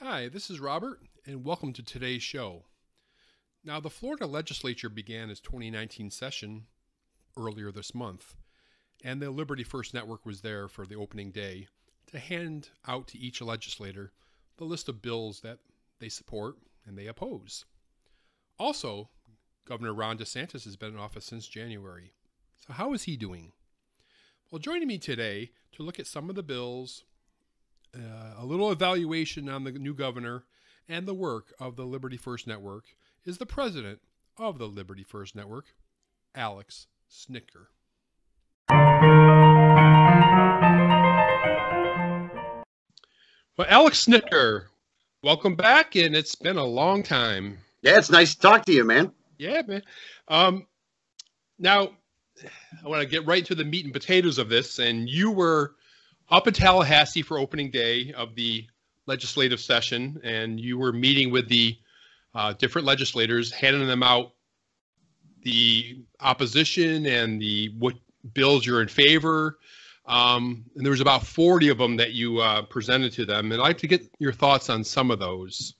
Hi, this is Robert, and welcome to today's show. Now, the Florida legislature began its 2019 session earlier this month, and the Liberty First Network was there for the opening day to hand out to each legislator the list of bills that they support and they oppose. Also, Governor Ron DeSantis has been in office since January. So how is he doing? Well, joining me today to look at some of the bills, a little evaluation on the new governor, and the work of the Liberty First Network is the president of the Liberty First Network, Alex Snitker. Well, Alex Snitker, welcome back, and it's been a long time. Yeah, it's nice to talk to you, man. Yeah, man. Now, I want to get right into the meat and potatoes of this, and you were up in Tallahassee for opening day of the legislative session, and you were meeting with the different legislators, handing them out the opposition and what bills you're in favor. And there was about 40 of them that you presented to them. And I'd like to get your thoughts on some of those.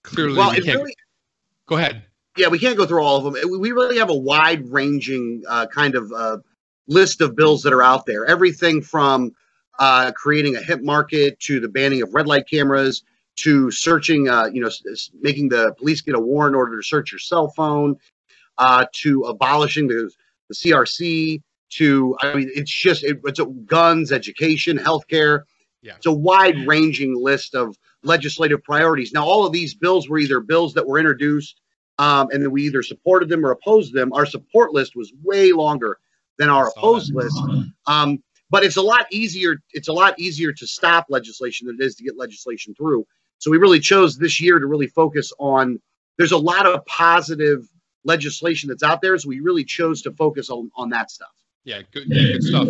Clearly, well, we can't. Really, go ahead. Yeah, we can't go through all of them. We really have a wide-ranging kind of list of bills that are out there. Everything from creating a hemp market to the banning of red light cameras to searching, making the police get a warrant in order to search your cell phone, to abolishing the CRC, to, I mean, it's guns, education, healthcare. Yeah. It's a wide-ranging list of legislative priorities. Now, all of these bills were either bills that were introduced and then we either supported them or opposed them. Our support list was way longer than our opposed list. But it's a lot easier. It's a lot easier to stop legislation than it is to get legislation through. So we really chose this year to really focus on. There's a lot of positive legislation that's out there, so we really chose to focus on that stuff. Yeah, good stuff.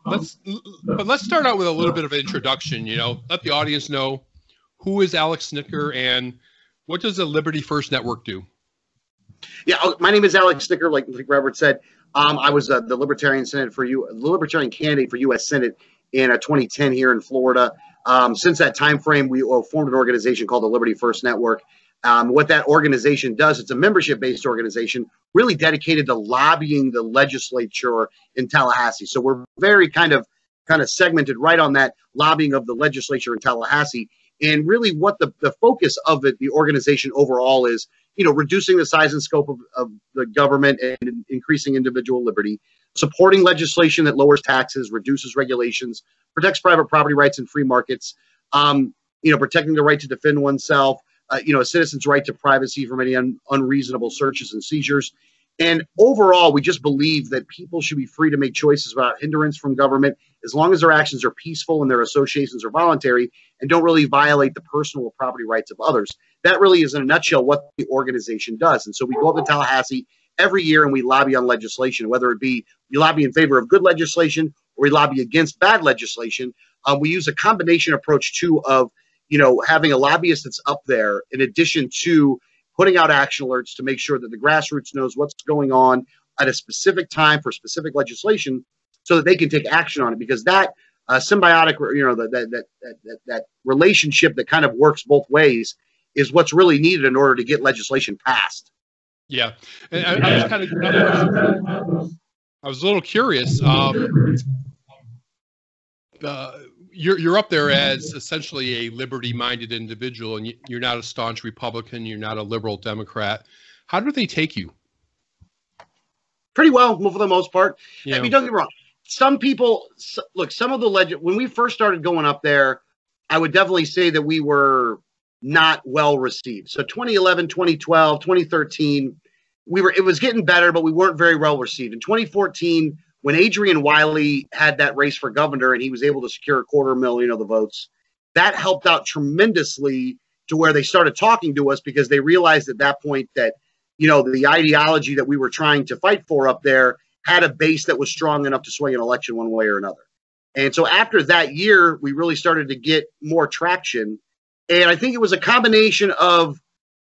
Let's start out with a little bit of an introduction. Let the audience know who is Alex Snitker and what does the Liberty First Network do. Yeah, my name is Alex Snitker, like Robert said. I was the Libertarian candidate for U.S. Senate in 2010 here in Florida. Since that time frame, we formed an organization called the Liberty First Network. What that organization does, it's a membership-based organization, really dedicated to lobbying the legislature in Tallahassee. So we're very kind of segmented right on that lobbying of the legislature in Tallahassee. And really what the focus of the organization overall is, reducing the size and scope of the government and increasing individual liberty, supporting legislation that lowers taxes, reduces regulations, protects private property rights and free markets, protecting the right to defend oneself, a citizen's right to privacy from any unreasonable searches and seizures. And overall, we just believe that people should be free to make choices without hindrance from government as long as their actions are peaceful and their associations are voluntary and don't really violate the personal or property rights of others. That really is, in a nutshell, what the organization does. And so we go up to Tallahassee every year and we lobby on legislation, whether it be we lobby in favor of good legislation or we lobby against bad legislation. We use a combination approach, too, of having a lobbyist that's up there in addition to putting out action alerts to make sure that the grassroots knows what's going on at a specific time for specific legislation so that they can take action on it, because that symbiotic, that relationship that kind of works both ways is what's really needed in order to get legislation passed. Yeah. And I was a little curious. You're up there as essentially a liberty-minded individual, and you're not a staunch Republican. You're not a liberal Democrat. How do they take you? Pretty well, for the most part. Yeah. I mean, don't get me wrong. Some people, look, some of the when we first started going up there, I would definitely say that we were not well received. So 2011, 2012, 2013, it was getting better, but we weren't very well received. In 2014, when Adrian Wiley had that race for governor and he was able to secure 250,000 of the votes, that helped out tremendously to where they started talking to us, because they realized at that point that, the ideology that we were trying to fight for up there had a base that was strong enough to swing an election one way or another. And so after that year, we really started to get more traction. And I think it was a combination of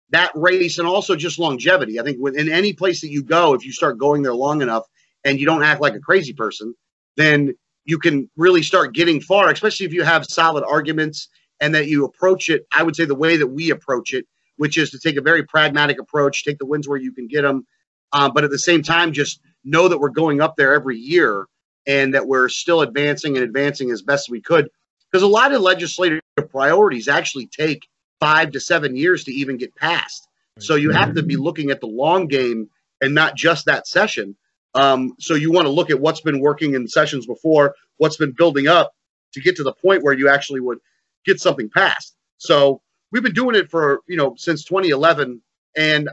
that race and also just longevity. I think in any place that you go, if you start going there long enough, and you don't act like a crazy person, then you can really start getting far, especially if you have solid arguments and that you approach it, I would say the way that we approach it, which is to take a very pragmatic approach, take the wins where you can get them, but at the same time, just know that we're going up there every year and that we're still advancing as best we could. Because a lot of legislative priorities actually take 5 to 7 years to even get passed. So you have to be looking at the long game and not just that session. So you want to look at what's been working in sessions before, what's been building up to get to the point where you actually would get something passed. So we've been doing it for, since 2011, and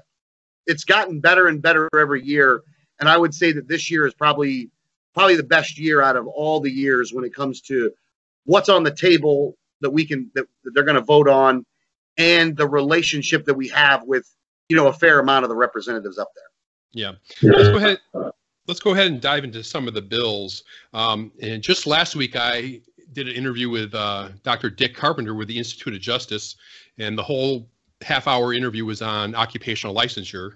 it's gotten better and better every year. And I would say that this year is probably the best year out of all the years when it comes to what's on the table that they're going to vote on, and the relationship that we have with, a fair amount of the representatives up there. Yeah. Let's go ahead and dive into some of the bills. And just last week, I did an interview with Dr. Dick Carpenter with the Institute of Justice, and the whole half-hour interview was on occupational licensure.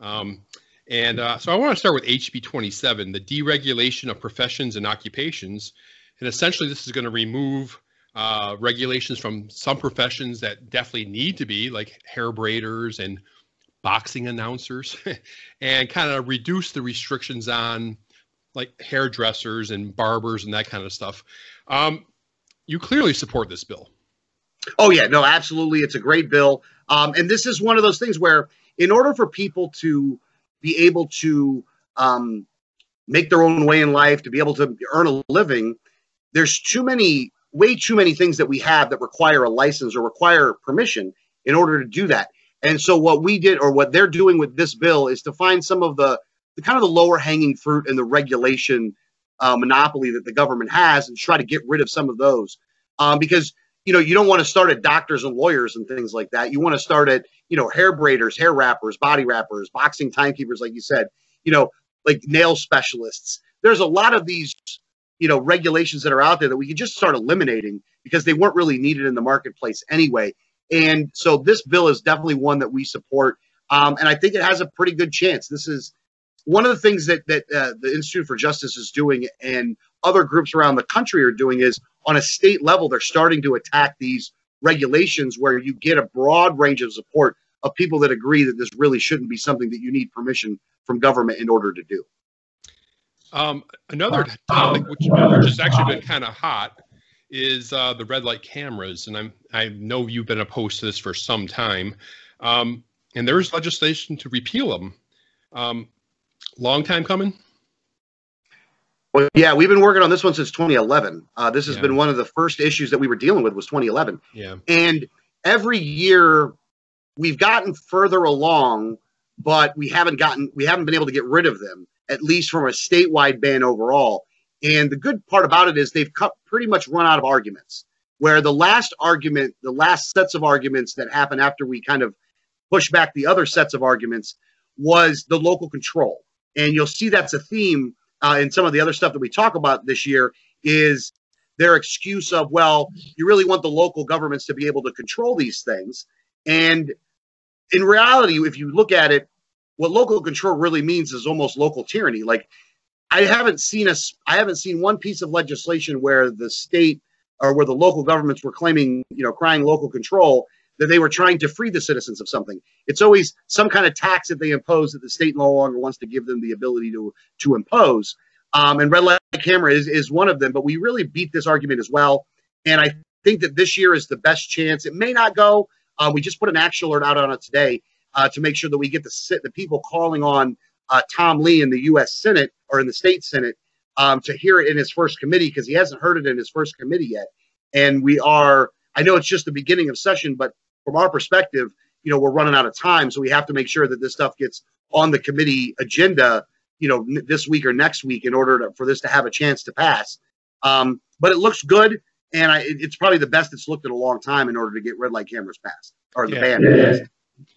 So I want to start with HB 27, the deregulation of professions and occupations. And essentially, this is going to remove regulations from some professions that definitely need to be, like hair braiders and boxing announcers, and kind of reduce the restrictions on like hairdressers and barbers and that kind of stuff. You clearly support this bill. Oh, yeah, no, absolutely. It's a great bill. And this is one of those things where in order for people to be able to make their own way in life, to be able to earn a living, there's way too many things that we have that require a license or require permission in order to do that. And so what we did, or what they're doing with this bill, is to find some of the kind of the lower hanging fruit in the regulation monopoly that the government has, and try to get rid of some of those. Because, you don't want to start at doctors and lawyers and things like that. You want to start at, hair braiders, hair wrappers, body wrappers, boxing timekeepers, like you said, like nail specialists. There's a lot of these, regulations that are out there that we could just start eliminating because they weren't really needed in the marketplace anyway. And so this bill is definitely one that we support. And I think it has a pretty good chance. This is one of the things that the Institute for Justice is doing, and other groups around the country are doing, is on a state level, they're starting to attack these regulations where you get a broad range of support of people that agree that this really shouldn't be something that you need permission from government in order to do. Another topic, which has actually been kind of hot, is the red light cameras. And I know you've been opposed to this for some time. And there is legislation to repeal them. Long time coming? Well, yeah, we've been working on this one since 2011. This has been one of the first issues that we were dealing with, was 2011. Yeah. And every year we've gotten further along, but we haven't been able to get rid of them, at least from a statewide ban overall. And the good part about it is they've pretty much run out of arguments, where the last sets of arguments that happened after we kind of pushed back the other sets of arguments was the local control. And you'll see that's a theme in some of the other stuff that we talk about this year, is their excuse of, well, you really want the local governments to be able to control these things. And in reality, if you look at it, what local control really means is almost local tyranny. Like, I haven't seen one piece of legislation where the state or where the local governments were claiming, crying local control, that they were trying to free the citizens of something. It's always some kind of tax that they impose that the state no longer wants to give them the ability to impose. And red light camera is one of them, but we really beat this argument as well. And I think that this year is the best chance. It may not go. We just put an action alert out on it today to make sure that we get the people calling on Tom Lee in the U.S. Senate, or in the state Senate, to hear it in his first committee, because he hasn't heard it in his first committee yet. And I know it's just the beginning of session, but from our perspective, we're running out of time. So we have to make sure that this stuff gets on the committee agenda, this week or next week, in order for this to have a chance to pass. But it looks good. And it's probably the best it's looked in a long time in order to get red light cameras passed, or the ban passed.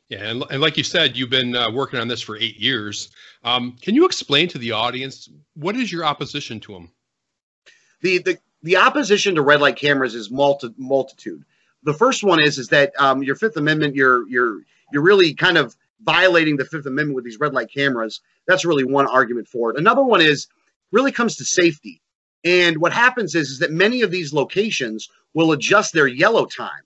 Yeah, and like you said, you've been working on this for 8 years. Can you explain to the audience, what is your opposition to them? The opposition to red light cameras is multitude. The first one is that your Fifth Amendment, you're really kind of violating the Fifth Amendment with these red light cameras. That's really one argument for it. Another one is really comes to safety. And what happens is that many of these locations will adjust their yellow time.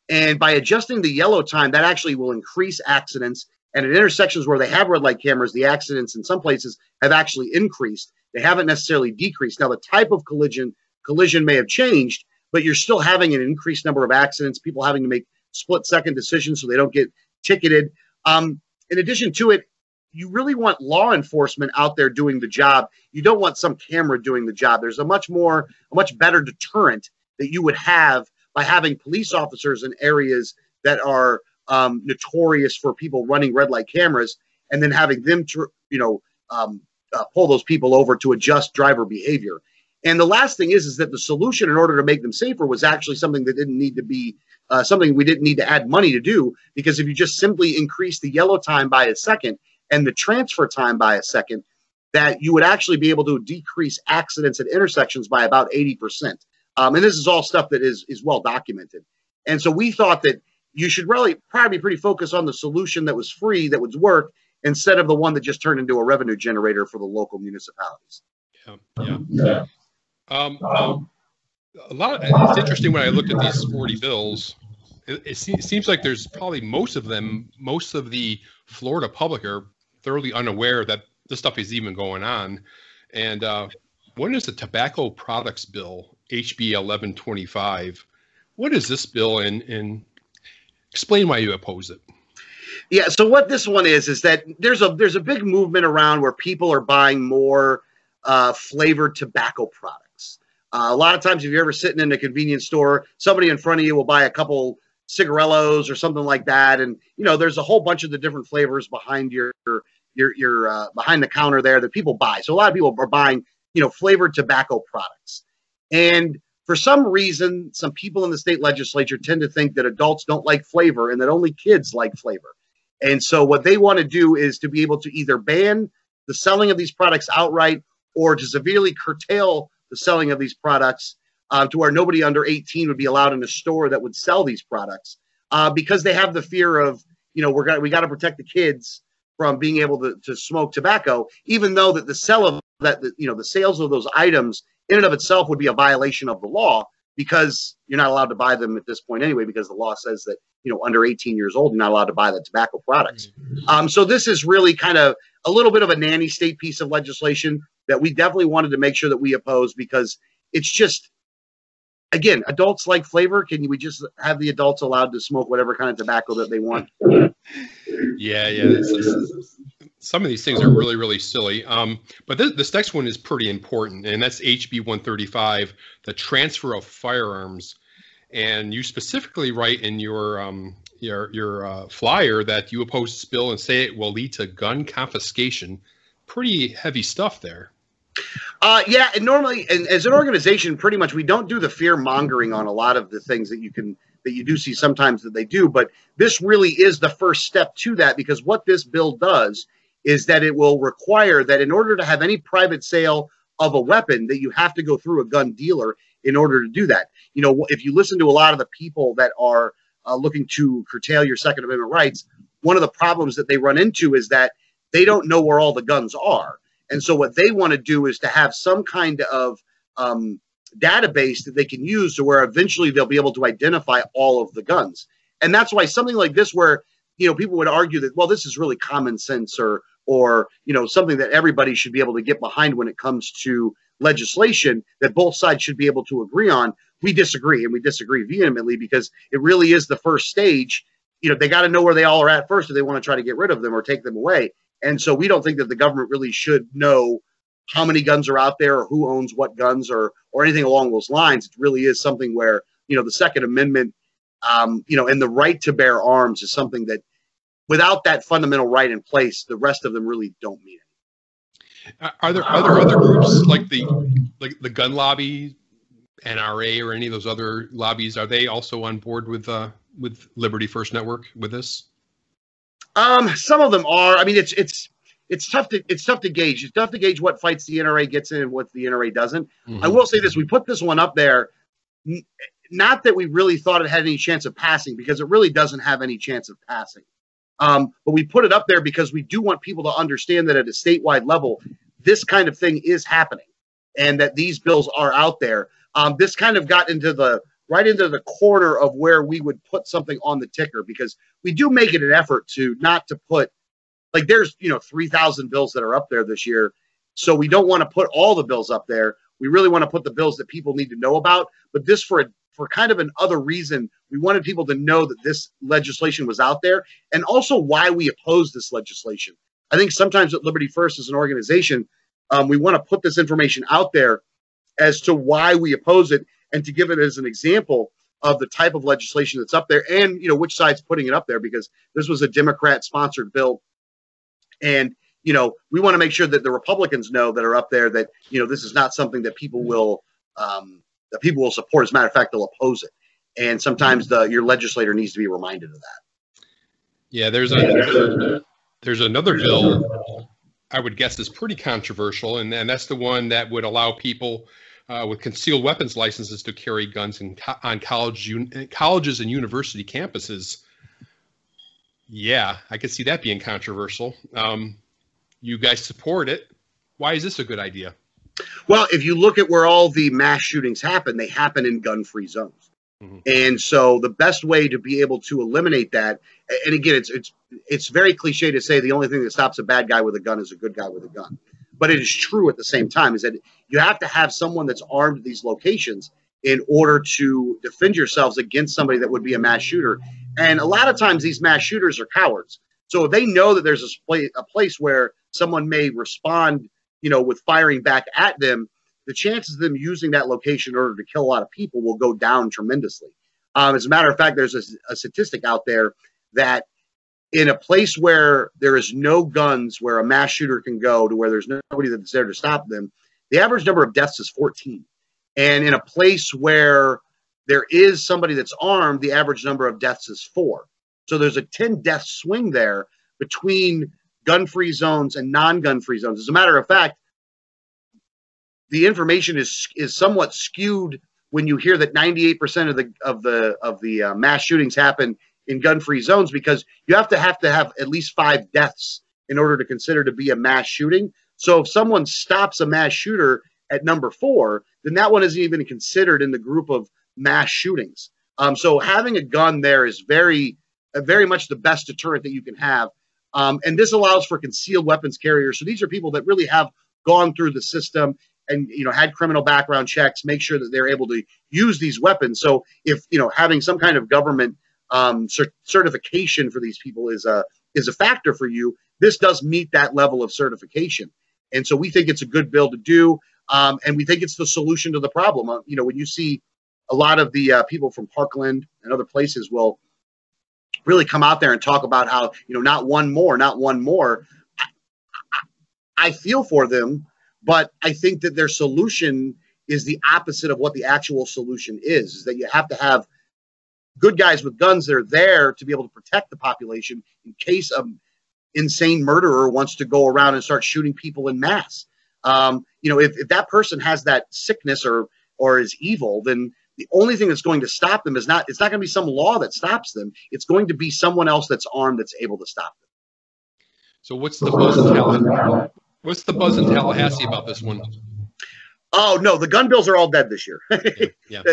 And by adjusting the yellow time, that actually will increase accidents. And at intersections where they have red light cameras, the accidents in some places have actually increased. They haven't necessarily decreased. Now, the type of collision may have changed, but you're still having an increased number of accidents, people having to make split-second decisions so they don't get ticketed. In addition to it, you really want law enforcement out there doing the job. You don't want some camera doing the job. There's a much better deterrent that you would have by having police officers in areas that are notorious for people running red light cameras, and then having them pull those people over to adjust driver behavior. And the last thing is that the solution in order to make them safer was actually something that didn't need to be something we didn't need to add money to do, because if you just simply increase the yellow time by a second and the transfer time by a second, that you would actually be able to decrease accidents at intersections by about 80%. And this is all stuff that is well documented. And so we thought that you should really probably be pretty focused on the solution that was free, that would work, instead of the one that just turned into a revenue generator for the local municipalities. Yeah. It's interesting when I looked at these 40 bills, it seems like there's probably most of the Florida public are thoroughly unaware that this stuff is even going on. And one is the Tobacco Products Bill, HB 1125. What is this bill, and explain why you oppose it? Yeah, so what this one is that there's a big movement around where people are buying more flavored tobacco products. A lot of times, if you're ever sitting in a convenience store, somebody in front of you will buy a couple cigarellos or something like that, and there's a whole bunch of the different flavors behind your behind the counter there that people buy. So a lot of people are buying flavored tobacco products, and for some reason, some people in the state legislature tend to think that adults don't like flavor and that only kids like flavor. And so what they want to do is to be able to either ban the selling of these products outright, or to severely curtail the selling of these products to where nobody under 18 would be allowed in a store that would sell these products, because they have the fear of, we got to protect the kids from being able to smoke tobacco, even though that the sales of those items in and of itself would be a violation of the law, because you're not allowed to buy them at this point anyway, because the law says that under 18 years old, you're not allowed to buy the tobacco products. So this is really kind of a little bit of a nanny state piece of legislation that we definitely wanted to make sure that we oppose, because it's just, again, adults like flavor. Can we just have the adults allowed to smoke whatever kind of tobacco that they want? Yeah. Some of these things are really, really silly. But this next one is pretty important, and that's HB 135, the transfer of firearms. And you specifically write in your flyer that you oppose this bill and say it will lead to gun confiscation. Pretty heavy stuff there. Yeah, and normally, and as an organization, pretty much we don't do the fear mongering on a lot of the things that you do see sometimes that they do, but this really is the first step to that, because what this bill does is that it will require that in order to have any private sale of a weapon, that you have to go through a gun dealer in order to do that. If you listen to a lot of the people that are looking to curtail your Second Amendment rights, one of the problems that they run into is that they don't know where all the guns are. And so what they want to do is to have some kind of database that they can use to where eventually they'll be able to identify all of the guns. And that's why something like this, where people would argue that, well, this is really common sense, or something that everybody should be able to get behind when it comes to legislation that both sides should be able to agree on. We disagree, and we disagree vehemently, because it really is the first stage. They got to know where they all are at first if they want to try to get rid of them or take them away. And so we don't think that the government really should know how many guns are out there, or who owns what guns, or anything along those lines. It really is something where, the Second Amendment, and the right to bear arms is something that, without that fundamental right in place, the rest of them really don't mean it. Are there other groups like the gun lobby, NRA, or any of those other lobbies? Are they also on board with Liberty First Network with this? Some of them are. I mean, it's tough to gauge. It's tough to gauge what fights the NRA gets in and what the NRA doesn't. Mm-hmm. I will say this: we put this one up there, not that we really thought it had any chance of passing, because it really doesn't have any chance of passing. But we put it up there because we do want people to understand that at a statewide level, this kind of thing is happening. and that these bills are out there. This kind of got right into the corner of where we would put something on the ticker, because we do make it an effort to not to put, like, there's 3,000 bills that are up there this year, so we don't want to put all the bills up there. We really want to put the bills that people need to know about, but this for kind of an other reason. We wanted people to know that this legislation was out there, and also why we oppose this legislation. I think sometimes at Liberty First as an organization, we want to put this information out there as to why we oppose it, and to give it as an example of the type of legislation that's up there, and which side's putting it up there, because this was a Democrat-sponsored bill, and we want to make sure that the Republicans know that are up there that this is not something that people will support. As a matter of fact, they'll oppose it, and sometimes your legislator needs to be reminded of that. Yeah, there's another bill I would guess is pretty controversial, and that's the one that would allow people with concealed weapons licenses to carry guns on colleges and university campuses. Yeah, I could see that being controversial. You guys support it. Why is this a good idea? Well, if you look at where all the mass shootings happen, they happen in gun-free zones. Mm-hmm. And so the best way to be able to eliminate that, and again, it's very cliche to say the only thing that stops a bad guy with a gun is a good guy with a gun. But it is true at the same time, is that you have to have someone that's armed at these locations in order to defend yourselves against somebody that would be a mass shooter. And a lot of times these mass shooters are cowards. So if they know that there's a place where someone may respond, with firing back at them, the chances of them using that location in order to kill a lot of people will go down tremendously. As a matter of fact, there's a statistic out there that in a place where there is no guns, where a mass shooter can go to where there's nobody that's there to stop them, the average number of deaths is 14. And in a place where there is somebody that's armed, the average number of deaths is 4. So there's a 10-death swing there between gun-free zones and non-gun-free zones. As a matter of fact, the information is somewhat skewed when you hear that 98% of the mass shootings happen in gun-free zones, because you have to have at least 5 deaths in order to consider to be a mass shooting. So if someone stops a mass shooter at number 4, then that one isn't even considered in the group of mass shootings. So having a gun there is very much the best deterrent that you can have. And this allows for concealed weapons carriers. So these are people that really have gone through the system and had criminal background checks, make sure that they're able to use these weapons. So if having some kind of government certification for these people is a factor for you, this does meet that level of certification. And so we think it's a good bill to do, and we think it's the solution to the problem. When you see a lot of the people from Parkland and other places will really come out there and talk about how not one more. I feel for them, but I think that their solution is the opposite of what the actual solution is that you have to have good guys with guns that are there to be able to protect the population in case an insane murderer wants to go around and start shooting people in mass. If that person has that sickness or is evil, then the only thing that's going to stop them it's not going to be some law that stops them. It's going to be someone else that's armed that's able to stop them. So what's the buzz in Tallahassee about this one? Oh, no, the gun bills are all dead this year. Yeah.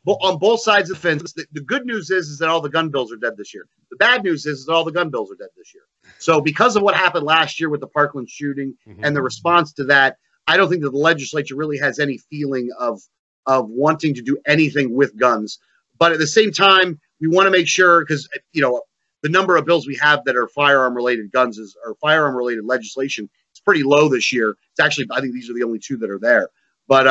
On both sides of the fence. The good news is that all the gun bills are dead this year. The bad news is that all the gun bills are dead this year. So because of what happened last year with the Parkland shooting and the response to that, I don't think that the legislature really has any feeling of wanting to do anything with guns. But at the same time, we want to make sure, because the number of bills we have that are firearm related firearm related legislation, it's pretty low this year. It's actually, I think these are the only 2 that are there. But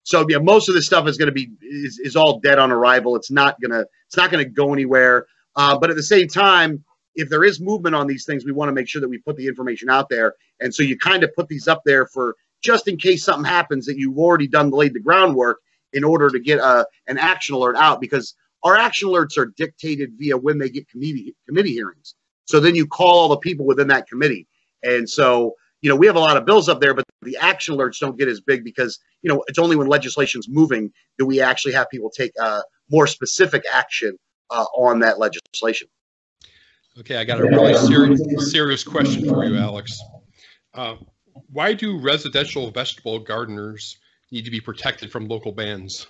so yeah, most of this stuff is going to be is all dead on arrival. It's not gonna go anywhere. But at the same time, if there is movement on these things, we want to make sure that we put the information out there. And so you kind of put these up there for just in case something happens, that you've already laid the groundwork in order to get an action alert out, because our action alerts are dictated via when they get committee hearings. So then you call all the people within that committee. And so, we have a lot of bills up there, but the action alerts don't get as big because, it's only when legislation's moving do we actually have people take more specific action on that legislation. Okay, I got a really serious question for you, Alex. Why do residential vegetable gardeners need to be protected from local bans.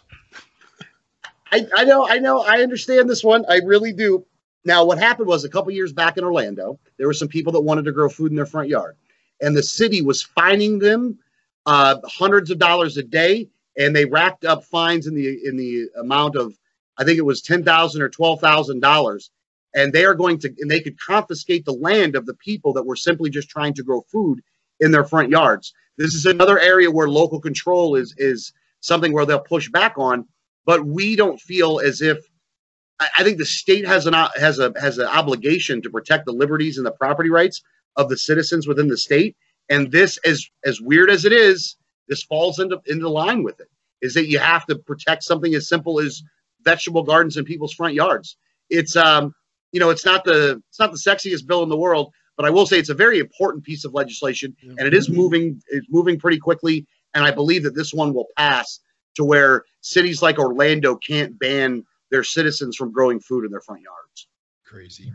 I know. I understand this one. I really do. Now, what happened was a couple years back in Orlando, there were some people that wanted to grow food in their front yard, and the city was fining them hundreds of dollars a day, and they racked up fines in the amount of, I think it was $10,000 or $12,000, and they could confiscate the land of the people that were simply just trying to grow food in their front yards. This is another area where local control is something where they'll push back on. But we don't feel as if, I think the state has an obligation to protect the liberties and the property rights of the citizens within the state. And this, as weird as it is, this falls into line with it, is that you have to protect something as simple as vegetable gardens in people's front yards. It's it's not the sexiest bill in the world, but I will say it's a very important piece of legislation, and it's moving pretty quickly. And I believe that this one will pass to where cities like Orlando can't ban their citizens from growing food in their front yards. Crazy.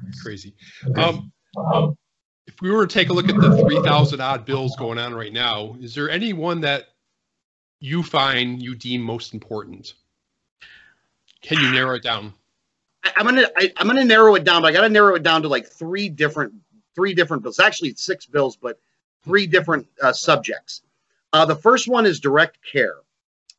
If we were to take a look at the 3,000 odd bills going on right now, is there any one that you deem most important? Can you narrow it down? I'm gonna narrow it down, but I got to narrow it down to like three different bills. Actually, 6 bills, but 3 different subjects. The first one is direct care.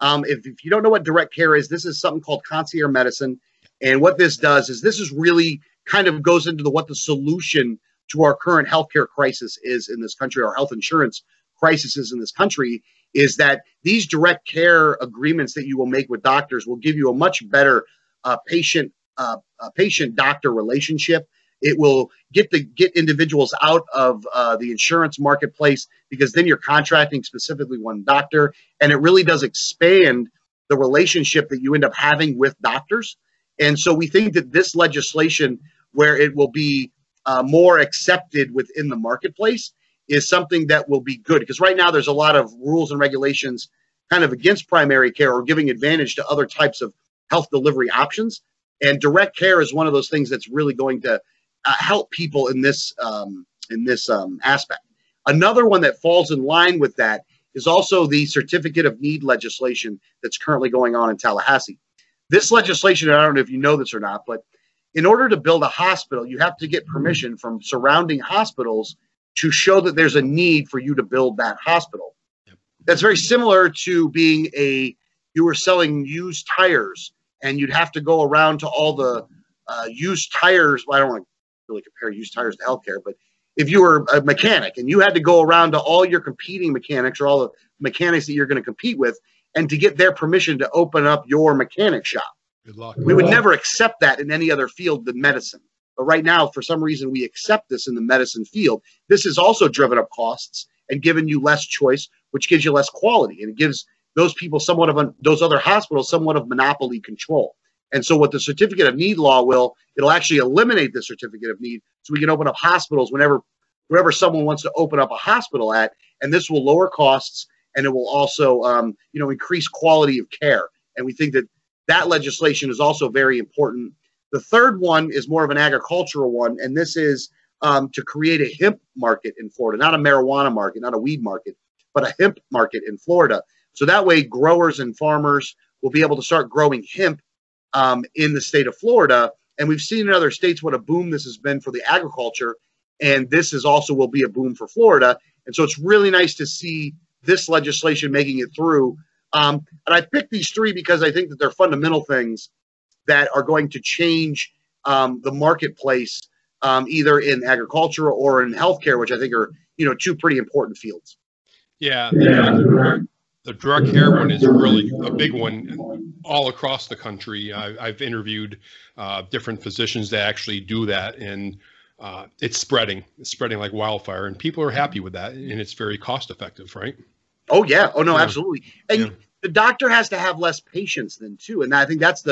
If you don't know what direct care is, this is something called concierge medicine. And what this does is this is really kind of goes into what the solution to our current healthcare crisis is in this country, our health insurance crisis is in this country, is that these direct care agreements that you will make with doctors will give you a much better patient-doctor relationship. It will get individuals out of the insurance marketplace, because then you're contracting specifically one doctor, and it really does expand the relationship that you end up having with doctors. And so we think that this legislation, where it will be more accepted within the marketplace, is something that will be good, because right now there's a lot of rules and regulations kind of against primary care or giving advantage to other types of health delivery options. And direct care is one of those things that's really going to help people in this aspect. Another one that falls in line with that is also the certificate of need legislation that's currently going on in Tallahassee. This legislation, I don't know if you know this or not, but in order to build a hospital, you have to get permission from surrounding hospitals to show that there's a need for you to build that hospital. Yep. That's very similar to being you were selling used tires, and you'd have to go around to all the used tires. Well, I don't want to really compare used tires to healthcare, but if you were a mechanic and you had to go around to all your competing mechanics or all the mechanics that you're going to compete with, and to get their permission to open up your mechanic shop. Good luck. We would never accept that in any other field than medicine. But right now, for some reason, we accept this in the medicine field. This has also driven up costs and given you less choice, which gives you less quality. And it gives those people those other hospitals somewhat of monopoly control. And so what the certificate of need law it'll actually eliminate the certificate of need, so we can open up hospitals wherever someone wants to open up a hospital at, and this will lower costs, and it will also increase quality of care. And we think that legislation is also very important. The third one is more of an agricultural one, and this is to create a hemp market in Florida, not a marijuana market, not a weed market, but a hemp market in Florida. So that way growers and farmers will be able to start growing hemp in the state of Florida. And we've seen in other states what a boom this has been for the agriculture, and this is also will be a boom for Florida. And so it's really nice to see this legislation making it through. And I picked these 3 because I think that they're fundamental things that are going to change the marketplace, either in agriculture or in healthcare, which I think are 2 pretty important fields. Yeah, the direct care one is really a big one all across the country. I've interviewed different physicians that actually do that, and it's spreading like wildfire, and people are happy with that, and it's very cost effective, right? Oh yeah. Oh no, yeah. Absolutely. And the doctor has to have less patience then too. And I think that's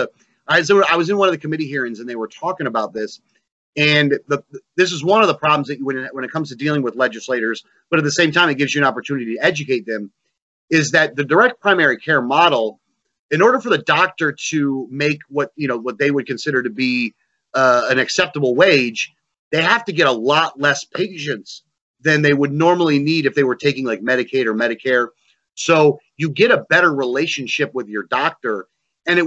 I was in one of the committee hearings, and they were talking about this. And this is one of the problems that when it comes to dealing with legislators, but at the same time, it gives you an opportunity to educate them, is that the direct primary care model, in order for the doctor to make what they would consider to be an acceptable wage, they have to get a lot less patients than they would normally need if they were taking like Medicaid or Medicare. So you get a better relationship with your doctor, and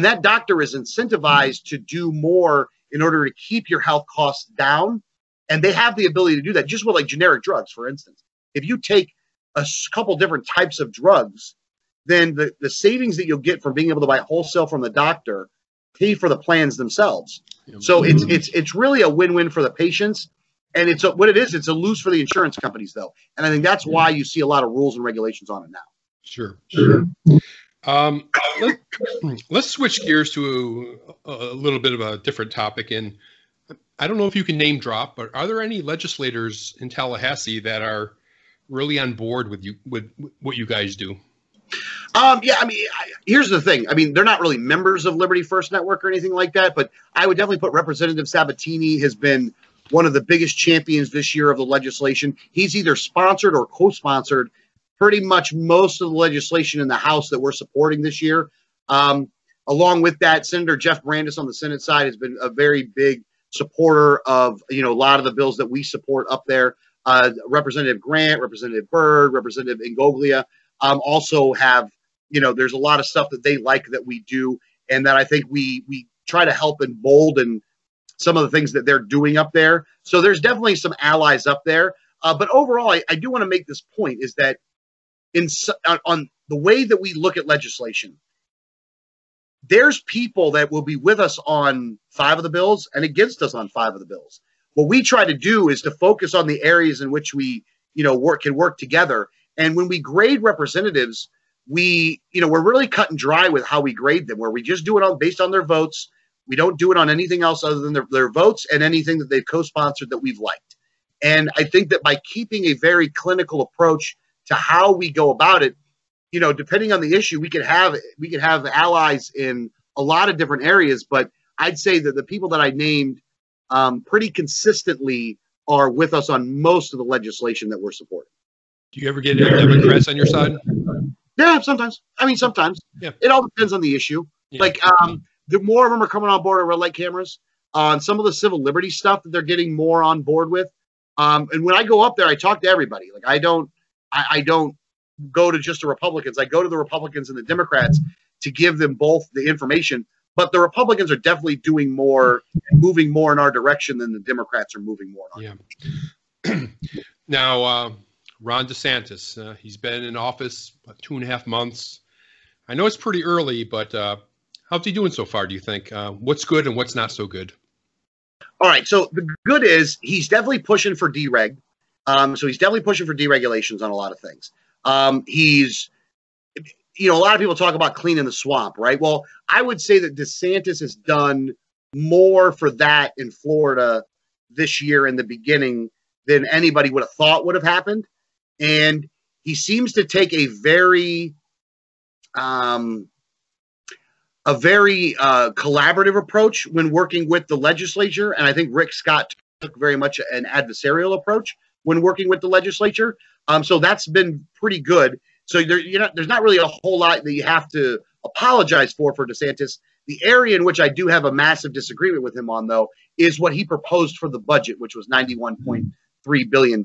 that doctor is incentivized to do more in order to keep your health costs down. And they have the ability to do that just with like generic drugs, for instance. If you take a couple different types of drugs, then the savings that you'll get from being able to buy wholesale from the doctor pay for the plans themselves. So it's really a win-win for the patients. And it's a lose for the insurance companies, though. And I think that's why you see a lot of rules and regulations on it now. Sure. Let's switch gears to a little bit of a different topic. And I don't know if you can name drop, but are there any legislators in Tallahassee that are really on board with what you guys do? Yeah, I mean, here's the thing. I mean, they're not really members of Liberty First Network or anything like that, but I would definitely put Representative Sabatini has been one of the biggest champions this year of the legislation. He's either sponsored or co-sponsored pretty much most of the legislation in the House that we're supporting this year. Along with that, Senator Jeff Brandis on the Senate side has been a very big supporter of, a lot of the bills that we support up there. Representative Grant, Representative Byrd, Representative Ingoglia also have, there's a lot of stuff that they like that we do, and that I think we try to help embolden some of the things that they're doing up there. So there's definitely some allies up there. But overall, I do want to make this point is that on the way that we look at legislation, there's people that will be with us on 5 of the bills and against us on 5 of the bills. What we try to do is to focus on the areas in which we, can work together. And when we grade representatives, we're really cut and dry with how we grade them, where we just do it based on their votes. We don't do it on anything else other than their votes and anything that they've co-sponsored that we've liked. And I think that by keeping a very clinical approach to how we go about it, depending on the issue, we could have allies in a lot of different areas. But I'd say that the people that I named pretty consistently are with us on most of the legislation that we're supporting. Do you ever get any Democrats on your side? Yeah, sometimes. Sometimes. Yeah. It all depends on the issue. Yeah. Like, the more of them are coming on board at red light cameras. On some of the civil liberty stuff that they're getting more on board with. And when I go up there, I talk to everybody. Like, I don't go to just the Republicans. I go to the Republicans and the Democrats to give them both the information. But the Republicans are definitely doing more, moving more in our direction than the Democrats are moving more in our direction. Now, Ron DeSantis, he's been in office about 2.5 months. I know it's pretty early, but how's he doing so far, do you think? What's good and what's not so good? All right. So the good is he's definitely pushing for dereg. So he's definitely pushing for deregulations on a lot of things. He's, a lot of people talk about cleaning the swamp, right? Well, I would say that DeSantis has done more for that in Florida this year in the beginning than anybody would have thought would have happened. And he seems to take a very collaborative approach when working with the legislature. And I think Rick Scott took very much an adversarial approach when working with the legislature. So that's been pretty good. So there's not really a whole lot that you have to apologize for DeSantis. The area in which I do have a massive disagreement with him on, though, is what he proposed for the budget, which was $91.3 billion.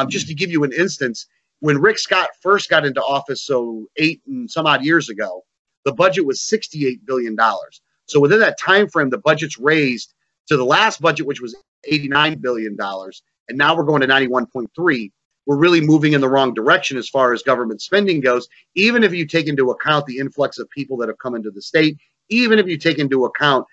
Just to give you an instance, when Rick Scott first got into office, so 8 and some odd years ago, the budget was $68 billion. So within that time frame, the budget's raised to the last budget, which was $89 billion. And now we're going to 91.3. We're really moving in the wrong direction as far as government spending goes, even if you take into account the influx of people that have come into the state, even if you take into account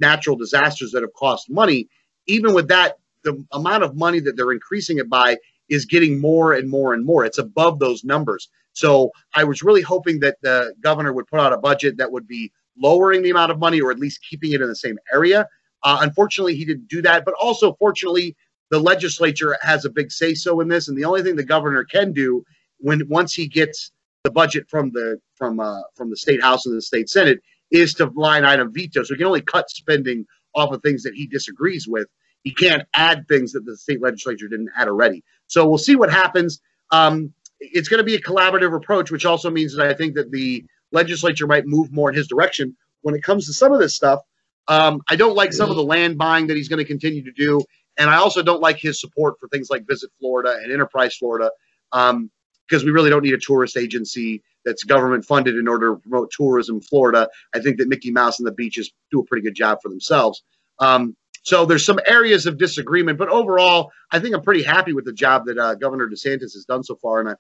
natural disasters that have cost money. Even with that, the amount of money that they're increasing it by is getting more and more and more. It's above those numbers. So I was really hoping that the governor would put out a budget that would be lowering the amount of money or at least keeping it in the same area. Unfortunately, he didn't do that. But also, fortunately, the legislature has a big say-so in this, and the only thing the governor can do once he gets the budget from the state house and the state senate is to line item veto. So he can only cut spending off of things that he disagrees with. He can't add things that the state legislature didn't add already. So we'll see what happens. It's going to be a collaborative approach, which also means that I think that the legislature might move more in his direction when it comes to some of this stuff. I don't like some of the land buying that he's going to continue to do. And I also don't like his support for things like Visit Florida and Enterprise Florida. because we really don't need a tourist agency that's government funded in order to promote tourism in Florida. I think that Mickey Mouse and the beaches do a pretty good job for themselves. So there's some areas of disagreement, but overall, I think I'm pretty happy with the job that Governor DeSantis has done so far, and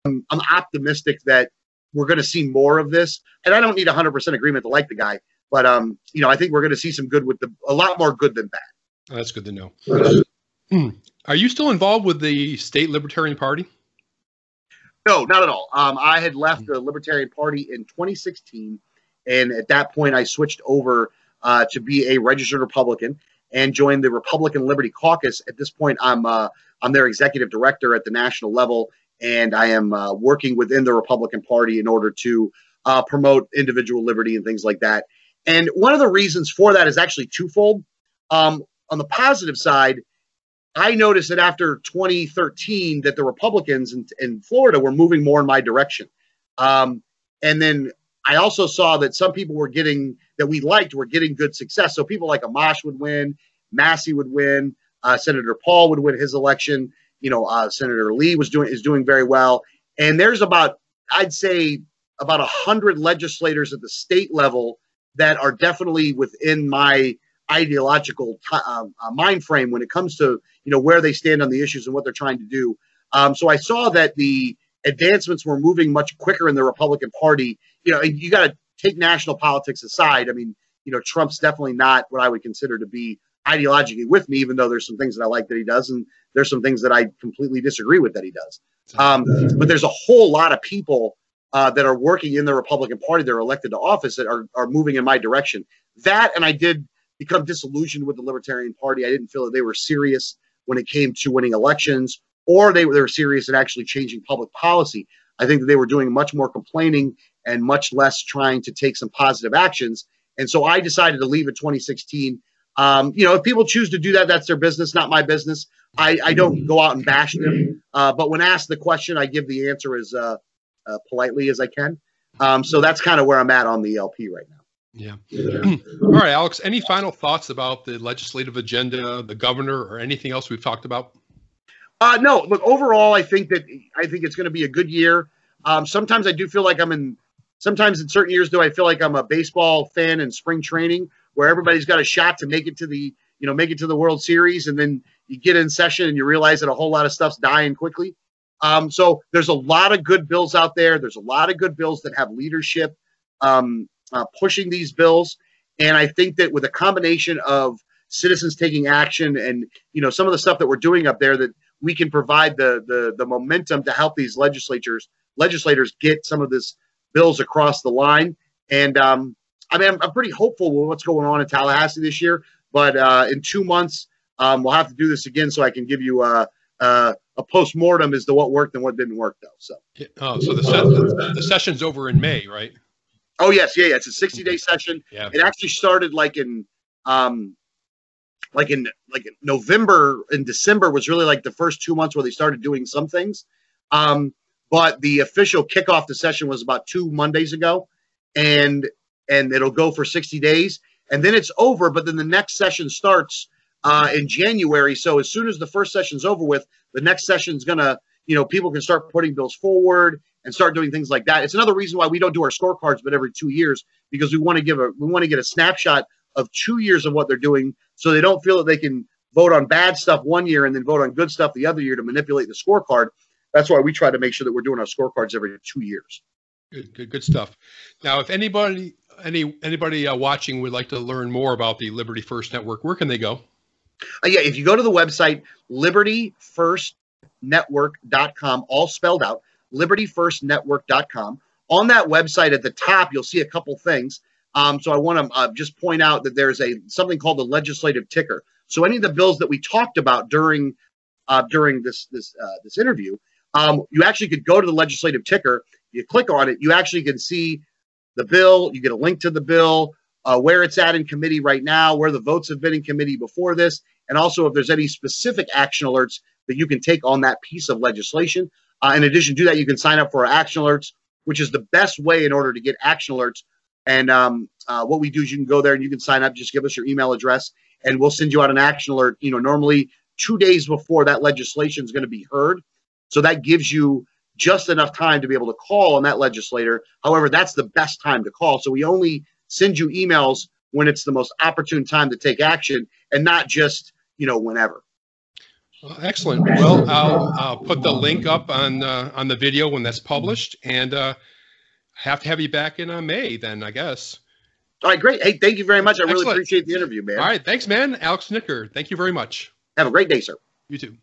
I'm optimistic that we're going to see more of this. And I don't need 100% agreement to like the guy, but you know, I think we're going to see some good with a lot more good than bad. Oh, that's good to know. Are you still involved with the state Libertarian Party? No, not at all. I had left the Libertarian Party in 2016, and at that point, I switched over to be a registered Republican and joined the Republican Liberty Caucus. At this point, I'm their executive director at the national level, and I am working within the Republican Party in order to promote individual liberty and things like that. And one of the reasons for that is actually twofold. On the positive side, I noticed that after 2013 that the Republicans in Florida were moving more in my direction. And then I also saw that some people were getting, that we liked, were getting good success. So people like Amash would win, Massey would win, Senator Paul would win his election. You know, Senator Lee is doing very well. And there's about, I'd say, about 100 legislators at the state level that are definitely within my ideological mind frame when it comes to, you know, where they stand on the issues and what they're trying to do. So I saw that the advancements were moving much quicker in the Republican Party. You know, you got to take national politics aside. I mean, you know, Trump's definitely not what I would consider to be ideologically with me, even though there's some things that I like that he does, and there's some things that I completely disagree with that he does. But there's a whole lot of people that are working in the Republican Party that are elected to office that are moving in my direction. That, and I did become disillusioned with the Libertarian Party. I didn't feel that they were serious when it came to winning elections, or they were serious at actually changing public policy. I think that they were doing much more complaining and much less trying to take some positive actions. And so I decided to leave in 2016. You know, if people choose to do that, that's their business, not my business. I don't go out and bash them. But when asked the question, I give the answer as politely as I can. So that's kind of where I'm at on the LP right now. Yeah. All right, Alex, any final thoughts about the legislative agenda, the governor, or anything else we've talked about? No, look, overall, I think it's going to be a good year. Sometimes I do feel like sometimes in certain years, do I feel like I'm a baseball fan in spring training where everybody's got a shot to make it to the World Series. And then you get in session and you realize that a whole lot of stuff's dying quickly. So there's a lot of good bills out there. There's a lot of good bills that have leadership pushing these bills. And I think that with a combination of citizens taking action and, you know, some of the stuff that we're doing up there, that we can provide the momentum to help these legislators get some of this bills across the line. And I mean, I'm pretty hopeful with what's going on in Tallahassee this year, but in 2 months, we'll have to do this again so I can give you a post-mortem as to what worked and what didn't work, though. So, so the session's over in May, right? Oh yes, yeah. It's a 60-day session. Yeah. It actually started like in November and December was really like the first 2 months where they started doing some things. But the official kickoff to session was about 2 Mondays ago, and it'll go for 60 days, and then it's over. But then the next session starts in January. So as soon as the first session's over with, the next session's gonna, you know, people can start putting bills forward and start doing things like that. It's another reason why we don't do our scorecards but every 2 years, because we want to get a snapshot of 2 years of what they're doing, so they don't feel that they can vote on bad stuff 1 year and then vote on good stuff the other year to manipulate the scorecard. That's why we try to make sure that we're doing our scorecards every 2 years. Good stuff. Now, if anybody watching would like to learn more about the Liberty First Network, where can they go? Yeah, if you go to the website, libertyfirstnetwork.com, all spelled out, libertyfirstnetwork.com. On that website at the top, you'll see a couple things. So I want to just point out that there's something called the legislative ticker. So any of the bills that we talked about during this interview, you actually could go to the legislative ticker. You click on it, you actually can see the bill. You get a link to the bill, where it's at in committee right now, where the votes have been in committee before this, and also if there's any specific action alerts that you can take on that piece of legislation. In addition to that, you can sign up for our action alerts, which is the best way in order to get action alerts. And what we do is you can go there and you can sign up. Just give us your email address, and we'll send you out an action alert, you know, normally 2 days before that legislation is going to be heard. So that gives you just enough time to be able to call on that legislator. However, that's the best time to call. So we only send you emails when it's the most opportune time to take action, and not just, whenever. Excellent. Well, I'll put the link up on the video when that's published, and have to have you back in May then, I guess. All right, great. Hey, thank you very much. I Excellent. really appreciate the interview, man. All right, thanks, man. Alex Snitker, thank you very much. Have a great day, sir. You too.